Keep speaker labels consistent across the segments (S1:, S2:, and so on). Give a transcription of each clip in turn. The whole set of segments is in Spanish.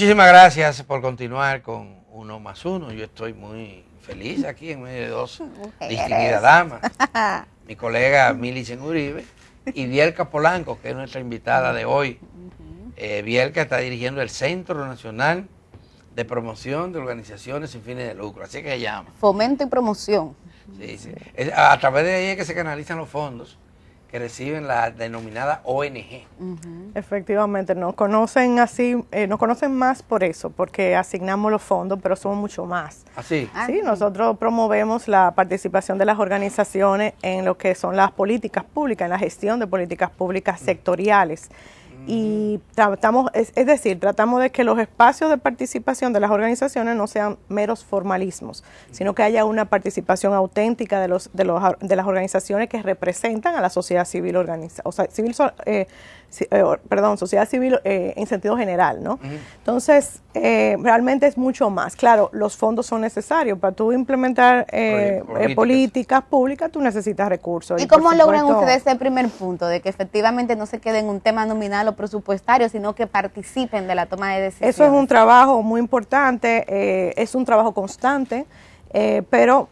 S1: Muchísimas gracias por continuar con Uno más Uno. Yo estoy muy feliz aquí en medio de dos distinguidas damas. Mi colega Milicen Uribe y Bielka Polanco, que es nuestra invitada de hoy. Bielka está dirigiendo el Centro Nacional de Promoción de Organizaciones sin fines de lucro, así que se llama.
S2: Fomento y promoción.
S1: Sí, sí. A través de ahí es que se canalizan los fondos que reciben la denominada ONG.
S3: Efectivamente, nos conocen así, nos conocen más por eso, porque asignamos los fondos, pero somos mucho más.
S1: ¿Así?
S3: Sí, nosotros promovemos la participación de las organizaciones en lo que son las políticas públicas, en la gestión de políticas públicas sectoriales. Y tratamos, es decir, tratamos de que los espacios de participación de las organizaciones no sean meros formalismos, sino que haya una participación auténtica de las organizaciones que representan a la sociedad civil sociedad civil en sentido general, ¿no? Entonces, realmente es mucho más. Claro, los fondos son necesarios para tú implementar políticas públicas, tú necesitas recursos.
S2: ¿Y cómo logran ustedes ese primer punto de que efectivamente no se quede en un tema nominal o presupuestario, sino que participen de la toma de decisiones?
S3: Eso es un trabajo muy importante, es un trabajo constante. Pero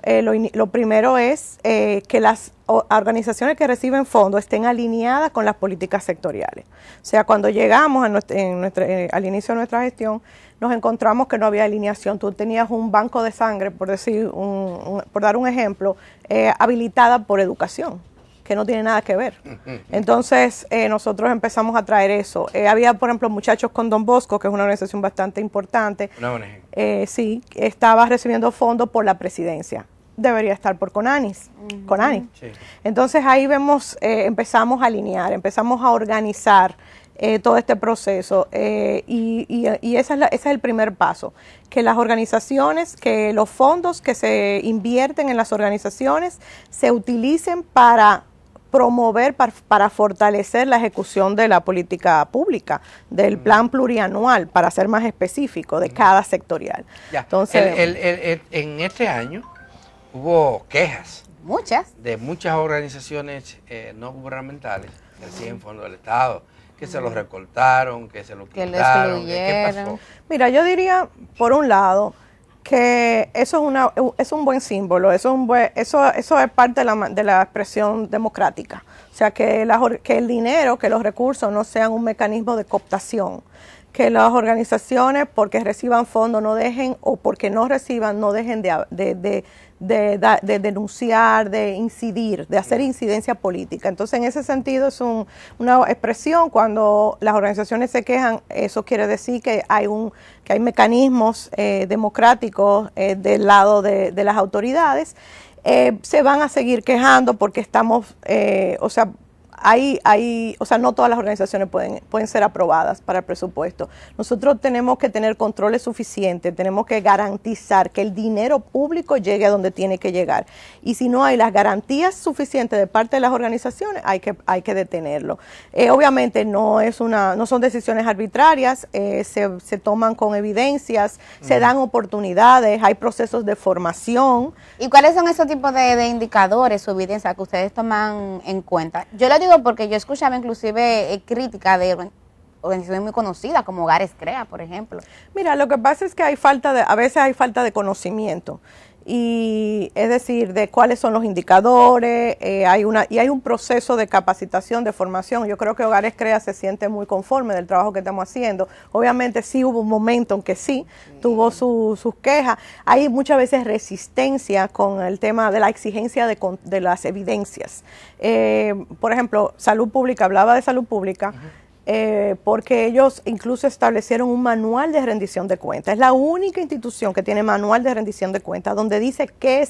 S3: lo primero es que las organizaciones que reciben fondos estén alineadas con las políticas sectoriales. O sea, cuando llegamos al inicio de nuestra gestión, nos encontramos que no había alineación. Tú tenías un banco de sangre, por dar un ejemplo, habilitada por educación, que no tiene nada que ver. Entonces, nosotros empezamos a traer eso. Había, por ejemplo, Muchachos con Don Bosco, que es una organización bastante importante.
S1: Una ONG.
S3: Sí, estaba recibiendo fondos por la presidencia. Debería estar por CONANIS.
S1: Sí.
S3: Entonces, ahí vemos, empezamos a alinear, empezamos a organizar todo este proceso y ese es el primer paso, que las organizaciones, que los fondos que se invierten en las organizaciones se utilicen para promover, para fortalecer la ejecución de la política pública, del plan plurianual, para ser más específico, de cada sectorial.
S1: Ya.
S3: Entonces,
S1: en este año hubo quejas
S2: Muchas.
S1: de muchas organizaciones no gubernamentales que reciben fondos del Estado, que se los recortaron, que se los quitaron. ¿Qué pasó?
S3: Mira, yo diría, por un lado, que eso es un buen símbolo, eso es parte de la expresión democrática. O sea, que el dinero, que los recursos no sean un mecanismo de cooptación, que las organizaciones, porque reciban fondos, no dejen, o porque no reciban, no dejen de denunciar, de incidir, de hacer incidencia política. Entonces, en ese sentido, es una expresión. Cuando las organizaciones se quejan, eso quiere decir que hay mecanismos democráticos del lado de las autoridades. Se van a seguir quejando porque estamos, no todas las organizaciones pueden ser aprobadas para el presupuesto. Nosotros tenemos que tener controles suficientes, tenemos que garantizar que el dinero público llegue a donde tiene que llegar. Y si no hay las garantías suficientes de parte de las organizaciones, hay que detenerlo. Obviamente no son decisiones arbitrarias, se toman con evidencias, se dan oportunidades, hay procesos de formación.
S2: ¿Y cuáles son esos tipos de indicadores o evidencia que ustedes toman en cuenta? Yo le digo porque yo escuchaba inclusive crítica de organizaciones muy conocidas como Hogares Crea, por ejemplo.
S3: Mira, lo que pasa es que a veces hay falta de conocimiento. Y es decir, de cuáles son los indicadores, hay un proceso de capacitación, de formación. Yo creo que Hogares Crea se siente muy conforme del trabajo que estamos haciendo. Obviamente sí hubo un momento en que sí, tuvo sus quejas. Hay muchas veces resistencia con el tema de la exigencia de las evidencias. Por ejemplo, Salud Pública, hablaba de Salud Pública. Porque ellos incluso establecieron un manual de rendición de cuentas. Es la única institución que tiene manual de rendición de cuentas, donde dice qué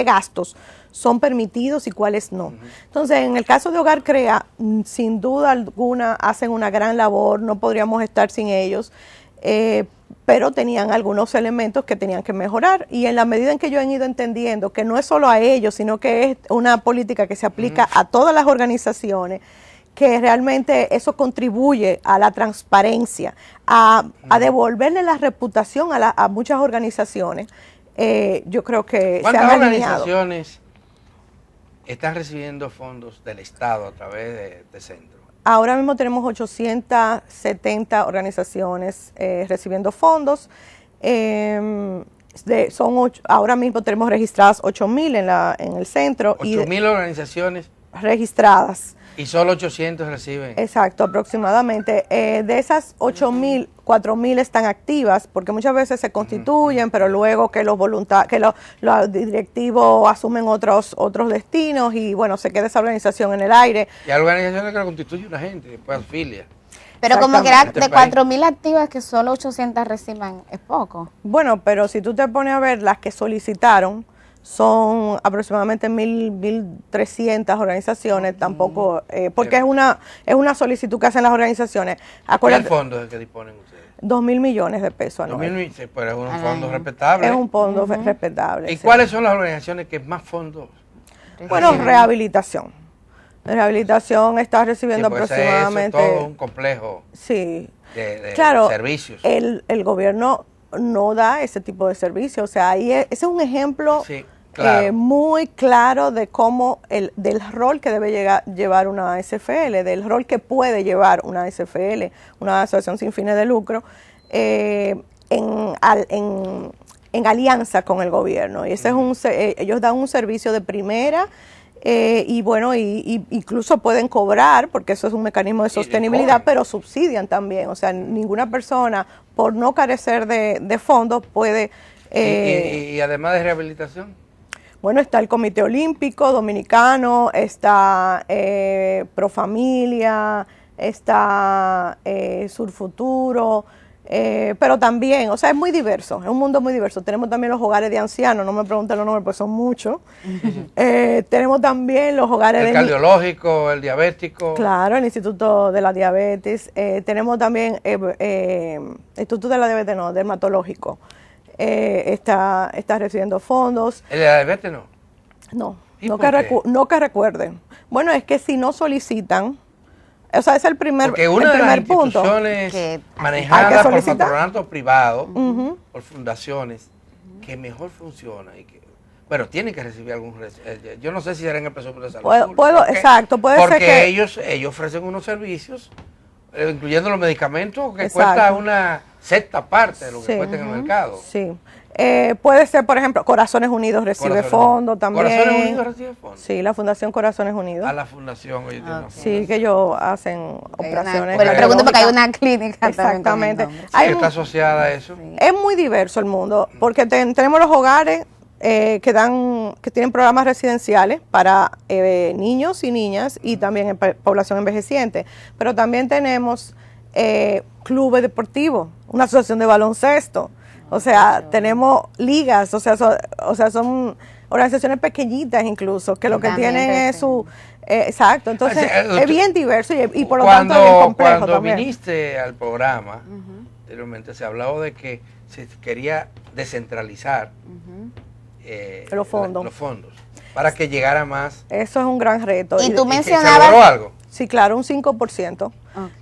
S3: gastos son permitidos y cuáles no. Entonces, en el caso de Hogar Crea, sin duda alguna hacen una gran labor, no podríamos estar sin ellos, pero tenían algunos elementos que tenían que mejorar, y en la medida en que yo he ido entendiendo que no es solo a ellos, sino que es una política que se aplica a todas las organizaciones, que realmente eso contribuye a la transparencia, a devolverle la reputación a muchas organizaciones. Yo creo que se han alineado.
S1: ¿Cuántas organizaciones están recibiendo fondos del Estado a través de centro
S3: Ahora mismo tenemos 870 organizaciones recibiendo fondos. Ahora mismo tenemos registradas 8,000 en el centro.
S1: 8,000 organizaciones
S3: registradas.
S1: Y solo 800 reciben.
S3: Exacto, aproximadamente. De esas 8,000, 4,000 están activas, porque muchas veces se constituyen, pero luego que los directivos asumen otros destinos y bueno, se queda esa organización en el aire.
S1: Y hay organizaciones que la constituye una gente, después afilia.
S2: Pero como que era de 4,000 activas que solo 800 reciban, es poco.
S3: Bueno, pero si tú te pones a ver las que solicitaron, son aproximadamente 1,300 organizaciones, tampoco, porque es una solicitud que hacen las organizaciones.
S1: ¿Cuál fondo es el que disponen ustedes?
S3: 2,000 millones de pesos anuales.
S1: Pero es un fondo respetable.
S3: Es un fondo respetable.
S1: ¿Y cuáles son las organizaciones que más fondos?
S3: Bueno, rehabilitación. Rehabilitación está recibiendo aproximadamente...
S1: Eso es todo un complejo de servicios.
S3: El gobierno no da ese tipo de servicios. O sea, ahí ese es un ejemplo muy claro de cómo del rol que debe llevar una ASFL, del rol que puede llevar una ASFL, una asociación sin fines de lucro, en alianza con el gobierno. Y ese es ellos dan un servicio de primera. Y bueno, incluso pueden cobrar, porque eso es un mecanismo de sostenibilidad, pero subsidian también. O sea, ninguna persona, por no carecer de fondos, puede...
S1: ¿Y además de rehabilitación?
S3: Bueno, está el Comité Olímpico Dominicano, está Profamilia, está Surfuturo, pero también, o sea, es muy diverso, es un mundo muy diverso. Tenemos también los hogares de ancianos, no me pregunten los nombres, pues son muchos. Tenemos también los hogares
S1: el cardiológico, el diabético.
S3: Claro, el Instituto de la Diabetes. Tenemos también Instituto de la Diabetes, no, dermatológico. Está recibiendo fondos.
S1: ¿El de la diabetes no?
S3: No, no que recuerden. Bueno, es que si no solicitan, o sea, es el primer punto.
S1: Porque una de las instituciones manejadas por patronato privado, por fundaciones, que mejor funciona y que, bueno, tienen que recibir algún... Yo no sé si será en el presupuesto de salud pública.
S3: Exacto, puede ser que...
S1: Porque ellos ofrecen unos servicios, incluyendo los medicamentos, que cuesta una sexta parte de lo que cuesta en el mercado.
S3: Sí. Puede ser, por ejemplo, Corazones Unidos recibe fondos también.
S1: ¿Corazones Unidos recibe fondos?
S3: Sí, la Fundación Corazones Unidos.
S1: A la fundación, oye,
S3: sí, que ellos hacen operaciones.
S2: Pero pregunto porque hay una clínica.
S3: Exactamente.
S1: ¿Está asociada a eso?
S3: Sí. Es muy diverso el mundo, porque tenemos los hogares que tienen programas residenciales para niños y niñas y también población envejeciente. Pero también tenemos clubes deportivos, una asociación de baloncesto. O sea, tenemos ligas, o sea, son organizaciones pequeñitas incluso, que lo que tienen es su... exacto, entonces es bien diverso y por lo tanto es bien complejo
S1: cuando
S3: también.
S1: Viniste al programa, anteriormente se hablaba de que se quería descentralizar
S3: los fondos
S1: para que llegara más.
S3: Eso es un gran reto.
S2: Y tú mencionabas...
S1: ¿Se logró algo?
S3: Sí, claro, un 5%.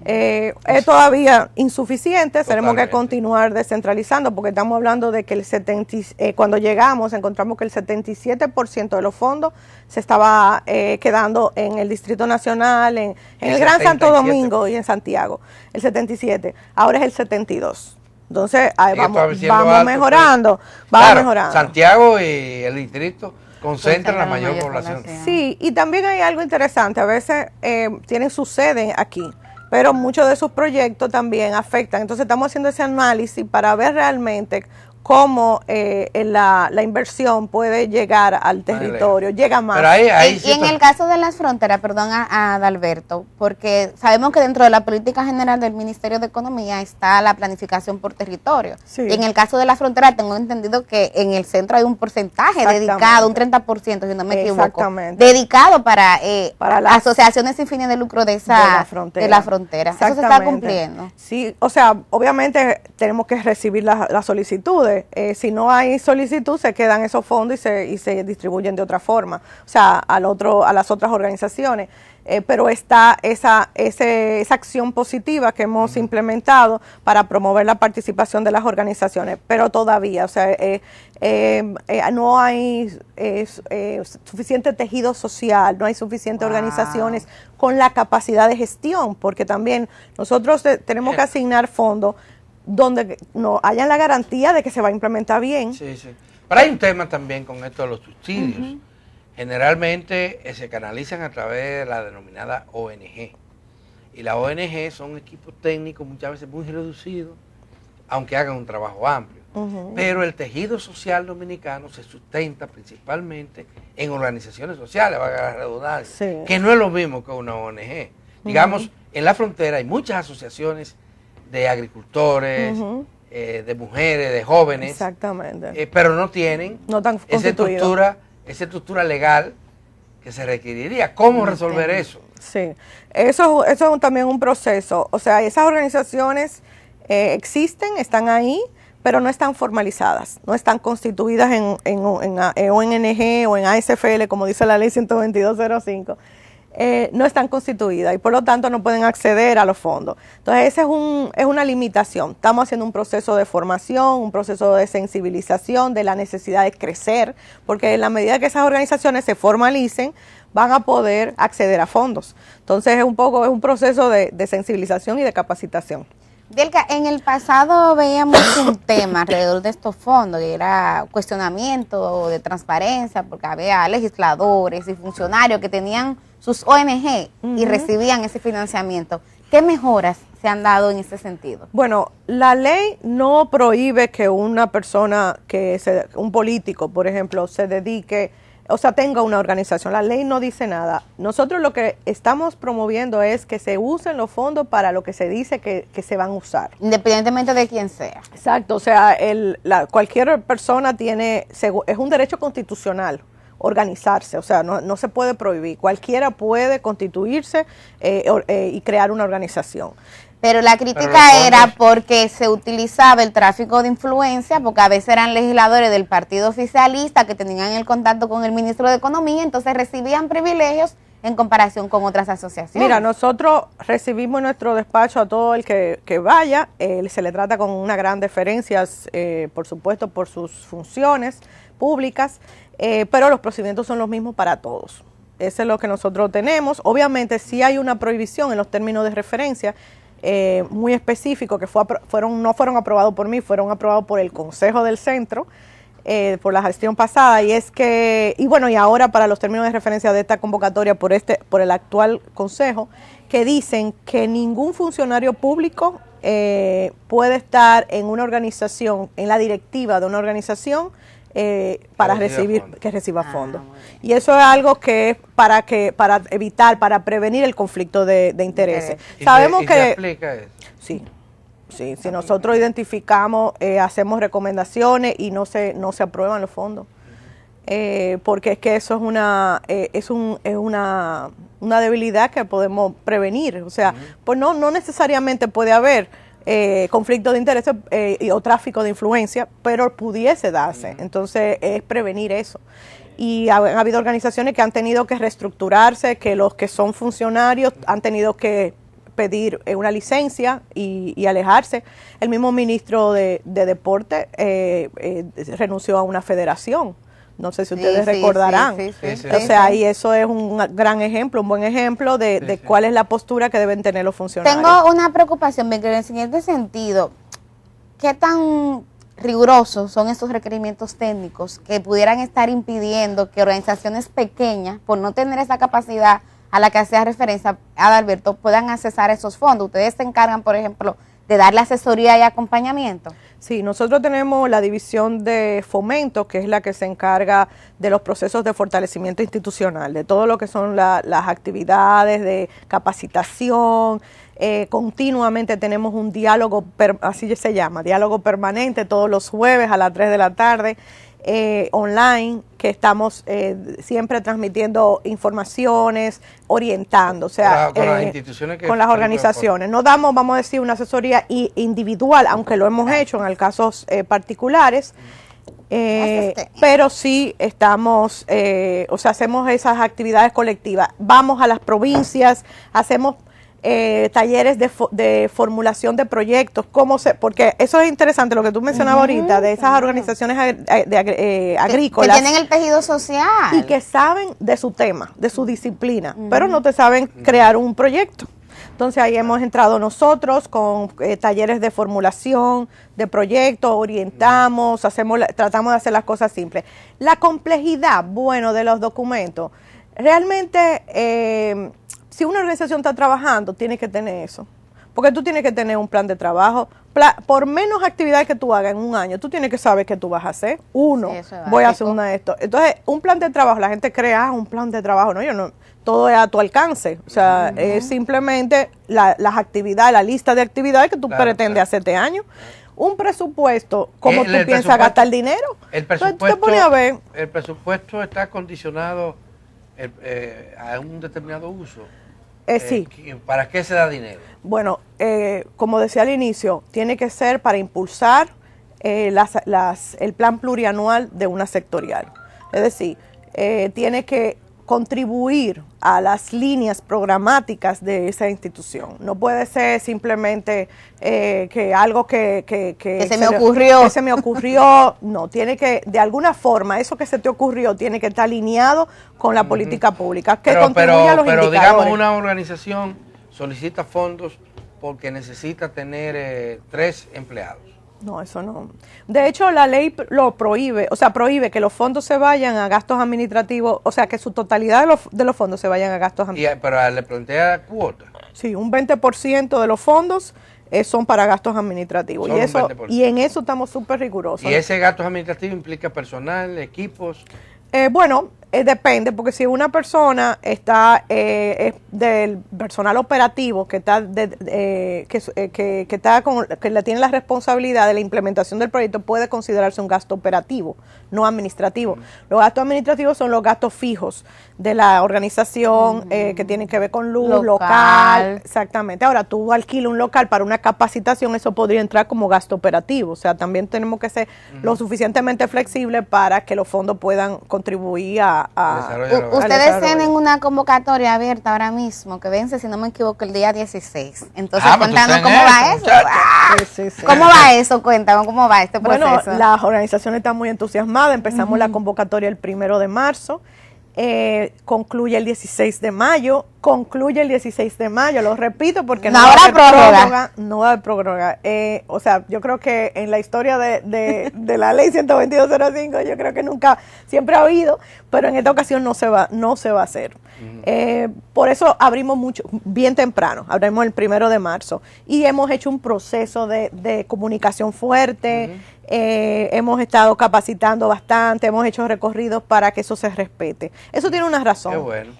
S3: Es todavía insuficiente, tenemos que continuar descentralizando porque estamos hablando de que cuando llegamos encontramos que el 77% de los fondos se estaba quedando en el Distrito Nacional, en el Gran Santo Domingo y en Santiago, el 77%, ahora es el 72%. Entonces vamos mejorando, mejorando.
S1: Santiago y el distrito concentran la mayor población.
S3: Sí, y también hay algo interesante, a veces tienen su sede aquí, pero muchos de sus proyectos también afectan. Entonces estamos haciendo ese análisis para ver realmente cómo la inversión puede llegar al territorio, llega más.
S2: Pero y en el caso de las fronteras, perdón a Adalberto, porque sabemos que dentro de la política general del Ministerio de Economía está la planificación por territorio. Sí. Y en el caso de la frontera tengo entendido que en el centro hay un porcentaje dedicado, un 30%, si no me equivoco, dedicado para las asociaciones sin fines de lucro de la frontera. Eso se está cumpliendo.
S3: Sí, o sea, obviamente tenemos que recibir las solicitudes. Si no hay solicitud, se quedan esos fondos y se distribuyen de otra forma, o sea, a las otras organizaciones. pero está esa acción positiva que hemos implementado para promover la participación de las organizaciones, pero todavía, o sea, no hay suficiente tejido social, no hay suficientes organizaciones con la capacidad de gestión, porque también nosotros tenemos que asignar fondos donde no haya la garantía de que se va a implementar bien.
S1: Sí, sí. Pero hay un tema también con esto de los subsidios. Generalmente se canalizan a través de la denominada ONG. Y las ONG son equipos técnicos muchas veces muy reducidos, aunque hagan un trabajo amplio. Pero el tejido social dominicano se sustenta principalmente en organizaciones sociales, valga la redundancia, que no es lo mismo que una ONG. Digamos, en la frontera hay muchas asociaciones de agricultores, de mujeres, de jóvenes,
S3: exactamente,
S1: pero no tienen
S3: esa
S1: estructura legal que se requeriría. ¿Cómo resolver eso?
S3: Sí, eso es también un proceso. O sea, esas organizaciones existen, están ahí, pero no están formalizadas, no están constituidas en ONG o en ASFL, como dice la ley 122.05. No están constituidas y por lo tanto no pueden acceder a los fondos. Entonces esa es una limitación. Estamos haciendo un proceso de formación, un proceso de sensibilización de la necesidad de crecer, porque en la medida que esas organizaciones se formalicen, van a poder acceder a fondos. Entonces es un proceso de sensibilización y de capacitación.
S2: Delka, en el pasado veíamos un tema alrededor de estos fondos, que era cuestionamiento de transparencia, porque había legisladores y funcionarios que tenían sus ONG y recibían ese financiamiento. ¿Qué mejoras se han dado en ese sentido?
S3: Bueno, la ley no prohíbe que una persona, un político, por ejemplo, se dedique, o sea, tenga una organización. La ley no dice nada. Nosotros lo que estamos promoviendo es que se usen los fondos para lo que se dice que se van a usar.
S2: Independientemente de quién sea.
S3: Exacto, o sea, cualquier persona es un derecho constitucional organizarse, o sea, no se puede prohibir. Cualquiera puede constituirse y crear una organización.
S2: Pero la crítica era porque se utilizaba el tráfico de influencia, porque a veces eran legisladores del partido oficialista que tenían el contacto con el ministro de Economía, entonces recibían privilegios en comparación con otras asociaciones.
S3: Mira, nosotros recibimos en nuestro despacho a todo el que vaya, se le trata con una gran deferencia, por supuesto, por sus funciones públicas, pero los procedimientos son los mismos para todos. Eso es lo que nosotros tenemos. Obviamente, sí hay una prohibición en los términos de referencia, muy específico que no fueron aprobados por mí, fueron aprobados por el Consejo del Centro, por la gestión pasada, y ahora para los términos de referencia de esta convocatoria por el actual Consejo, que dicen que ningún funcionario público puede estar en una organización, en la directiva de una organización, para reciba fondos. Y eso es algo que es para prevenir el conflicto de intereses. Sabemos que
S1: ¿se aplica eso?
S3: Sí, si nosotros identificamos, hacemos recomendaciones y no se aprueban los fondos. Porque es que eso es una debilidad que podemos prevenir. O sea, pues no necesariamente puede haber conflicto de intereses o tráfico de influencia, pero pudiese darse. Entonces es prevenir eso. Y ha habido organizaciones que han tenido que reestructurarse, que los que son funcionarios han tenido que pedir una licencia y alejarse. El mismo ministro de Deporte renunció a una federación. No sé si ustedes recordarán. O sea, y eso es un gran ejemplo, un buen ejemplo de cuál es la postura que deben tener los funcionarios.
S2: Tengo una preocupación, en el siguiente sentido. ¿Qué tan rigurosos son estos requerimientos técnicos que pudieran estar impidiendo que organizaciones pequeñas, por no tener esa capacidad a la que hacía referencia Adalberto, puedan accesar esos fondos? Ustedes se encargan, por ejemplo, de darle asesoría y acompañamiento.
S3: Sí, nosotros tenemos la división de fomento, que es la que se encarga de los procesos de fortalecimiento institucional, de todo lo que son las actividades de capacitación. Continuamente tenemos un diálogo, así se llama, diálogo permanente, todos los jueves a las 3 de la tarde, online, que estamos siempre transmitiendo informaciones, orientando, o sea,
S1: con las instituciones
S3: con las organizaciones. No damos, vamos a decir, una asesoría individual, aunque lo hemos hecho en casos particulares, Pero sí estamos, o sea, hacemos esas actividades colectivas. Vamos a las provincias, hacemos talleres de formulación de proyectos, porque eso es interesante lo que tú mencionabas ahorita, de esas organizaciones agrícolas.
S2: Que tienen el tejido social.
S3: Y que saben de su tema, de su disciplina, pero no te saben crear un proyecto. Entonces ahí hemos entrado nosotros con talleres de formulación, de proyectos, orientamos, tratamos de hacer las cosas simples. La complejidad, bueno, de los documentos, realmente si una organización está trabajando, tiene que tener eso. Porque tú tienes que tener un plan de trabajo. Por menos actividades que tú hagas en un año, tú tienes que saber qué tú vas a hacer. Voy a hacer una de esto. Entonces, un plan de trabajo, la gente crea un plan de trabajo. No, yo no. Todo es a tu alcance. O sea, es simplemente las actividades, la lista de actividades que tú pretendes hacer este año. Un presupuesto, ¿cómo tú piensas gastar el dinero?
S1: El presupuesto está condicionado a un determinado uso.
S3: Sí.
S1: ¿Para qué se da dinero?
S3: Bueno, como decía al inicio, tiene que ser para impulsar el plan plurianual de una sectorial. Es decir, tiene que contribuir a las líneas programáticas de esa institución. No puede ser simplemente que algo que
S2: se me ocurrió.
S3: Que se me ocurrió. No, tiene que, de alguna forma, eso que se te ocurrió tiene que estar alineado con la política pública, que contribuya a los indicadores.
S1: Digamos, una organización solicita fondos porque necesita tener 3 empleados.
S3: No, eso no. De hecho, la ley lo prohíbe, o sea, prohíbe que los fondos se vayan a gastos administrativos, o sea, que su totalidad de los fondos se vayan a gastos administrativos.
S1: Pero le plantea cuota.
S3: Sí, un 20% de los fondos son para gastos administrativos. Y en eso estamos súper rigurosos.
S1: ¿Y ese gastos administrativos implica personal, equipos?
S3: Bueno, depende, porque si una persona está del personal operativo que está que le tiene la responsabilidad de la implementación del proyecto, puede considerarse un gasto operativo, no administrativo. Los gastos administrativos son los gastos fijos de la organización que tienen que ver con luz, local. Exactamente. Ahora, tú alquilas un local para una capacitación, eso podría entrar como gasto operativo. O sea, también tenemos que ser lo suficientemente flexibles para que los fondos puedan contribuir
S2: Ustedes tienen una convocatoria abierta ahora mismo que vence, si no me equivoco, el día 16. Entonces, cuéntanos cómo va eso. ¿Cómo va eso? Cuéntanos cómo va este proceso.
S3: Bueno, las organizaciones están muy entusiasmadas. Empezamos la convocatoria el 1 de marzo. Concluye el 16 de mayo, lo repito porque
S2: no habrá prórroga.
S3: No va a haber prórroga. O sea, yo creo que en la historia de la ley 122.05, yo creo que nunca, siempre ha habido, pero en esta ocasión no se va a hacer. Por eso abrimos bien temprano, abrimos el 1 de marzo y hemos hecho un proceso de comunicación fuerte. Hemos estado capacitando bastante, hemos hecho recorridos para que eso se respete. Eso tiene una razón.
S1: Qué bueno.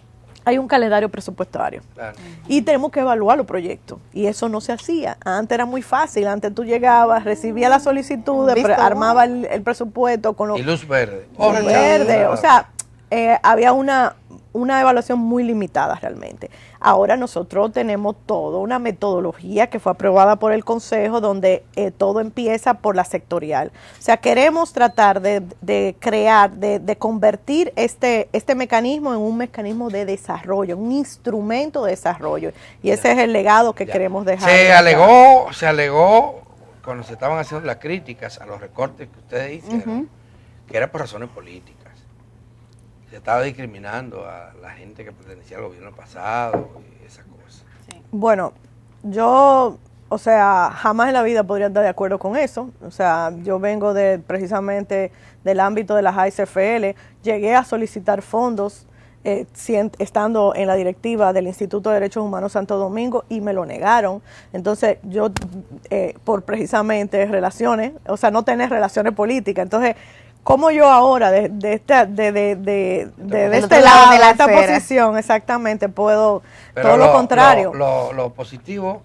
S3: Hay un calendario presupuestario. Claro. Y tenemos que evaluar los proyectos. Y eso no se hacía. Antes era muy fácil. Antes tú llegabas, recibías la solicitud, armabas el presupuesto con
S1: y luz verde.
S3: Verde. O sea, había una evaluación muy limitada realmente. Ahora nosotros tenemos toda una metodología que fue aprobada por el Consejo donde todo empieza por la sectorial. O sea, queremos tratar de crear, de convertir este mecanismo en un mecanismo de desarrollo, un instrumento de desarrollo. Y ese es el legado que queremos dejar.
S1: Se alegó cuando se estaban haciendo las críticas a los recortes que ustedes hicieron, que era por razones políticas. Se estaba discriminando a la gente que pertenecía al gobierno pasado y esas cosas.
S3: Sí. Bueno, yo, o sea, jamás en la vida podría estar de acuerdo con eso. O sea, yo vengo precisamente del ámbito de las ASFL, llegué a solicitar fondos estando en la directiva del Instituto de Derechos Humanos Santo Domingo y me lo negaron. Entonces yo, por precisamente relaciones, o sea, no tener relaciones políticas, entonces como yo ahora, de este lado de esta posición, exactamente, puedo, pero todo lo contrario.
S1: Lo positivo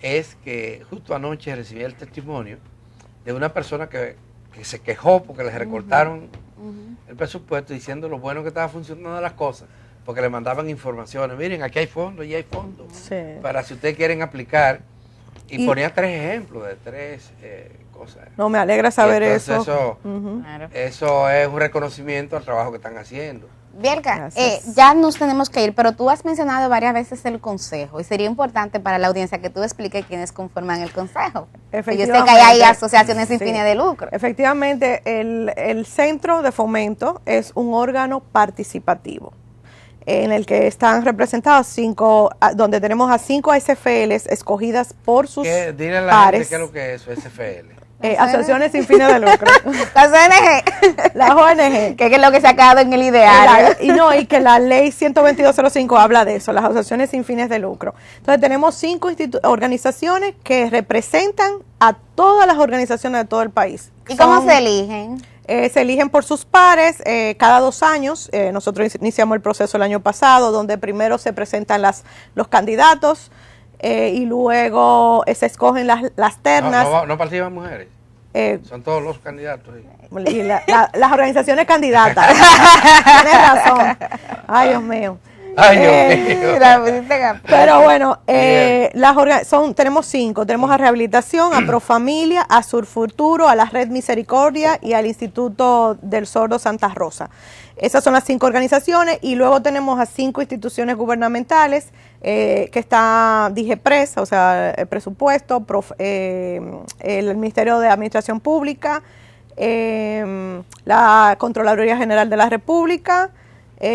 S1: es que justo anoche recibí el testimonio de una persona que se quejó porque les recortaron el presupuesto diciendo lo bueno que estaba funcionando las cosas, porque le mandaban informaciones, miren, aquí hay fondos, y hay fondos, para si ustedes quieren aplicar, y ponía 3 ejemplos de 3 cosas.
S3: No, me alegra saber
S1: entonces
S3: eso.
S1: Eso es un reconocimiento al trabajo que están haciendo.
S2: Bielka, ya nos tenemos que ir, pero tú has mencionado varias veces el consejo y sería importante para la audiencia que tú expliques quiénes conforman el consejo. Yo sé que hay asociaciones sin fines de lucro.
S3: Efectivamente, el Centro de Fomento es un órgano participativo en el que están representados donde tenemos a 5 ASFLs escogidas por sus
S1: dile a la
S3: pares.
S1: gente qué es lo que es eso, SFL.
S3: Asociaciones sin fines de lucro.
S2: Las ONG.
S3: Las ONG.
S2: Que es lo que se ha quedado en el ideal.
S3: Y que la ley 12205 habla de eso, las asociaciones sin fines de lucro. Entonces tenemos 5 organizaciones que representan a todas las organizaciones de todo el país.
S2: ¿Y cómo se eligen?
S3: Se eligen por sus pares cada 2 años. Nosotros iniciamos el proceso el año pasado, donde primero se presentan los candidatos y luego se escogen las ternas.
S1: No participan mujeres. Son todos los candidatos.
S3: Y las organizaciones candidatas. Tienes razón. Ay, Dios mío.
S1: Ay, Dios mío.
S3: Pero bueno, tenemos 5. Tenemos a Rehabilitación, a Profamilia, a Surfuturo, a la Red Misericordia y al Instituto del Sordo Santa Rosa. Esas son las 5 organizaciones y luego tenemos a 5 instituciones gubernamentales que está DIGEPRES, o sea, el presupuesto, el Ministerio de Administración Pública, la Contraloría General de la República,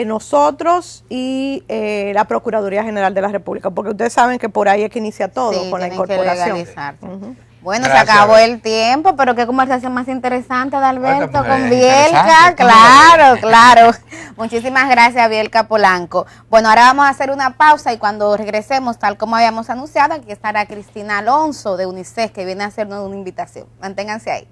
S3: nosotros y la Procuraduría General de la República, porque ustedes saben que por ahí es que inicia todo con la incorporación.
S2: Bueno, gracias, se acabó el tiempo, pero qué conversación más interesante, Adalberto, con Bielka. Claro. Muchísimas gracias, Bielka Polanco. Bueno, ahora vamos a hacer una pausa y cuando regresemos, tal como habíamos anunciado, aquí estará Cristina Alonso de UNICEF, que viene a hacernos una invitación. Manténganse ahí.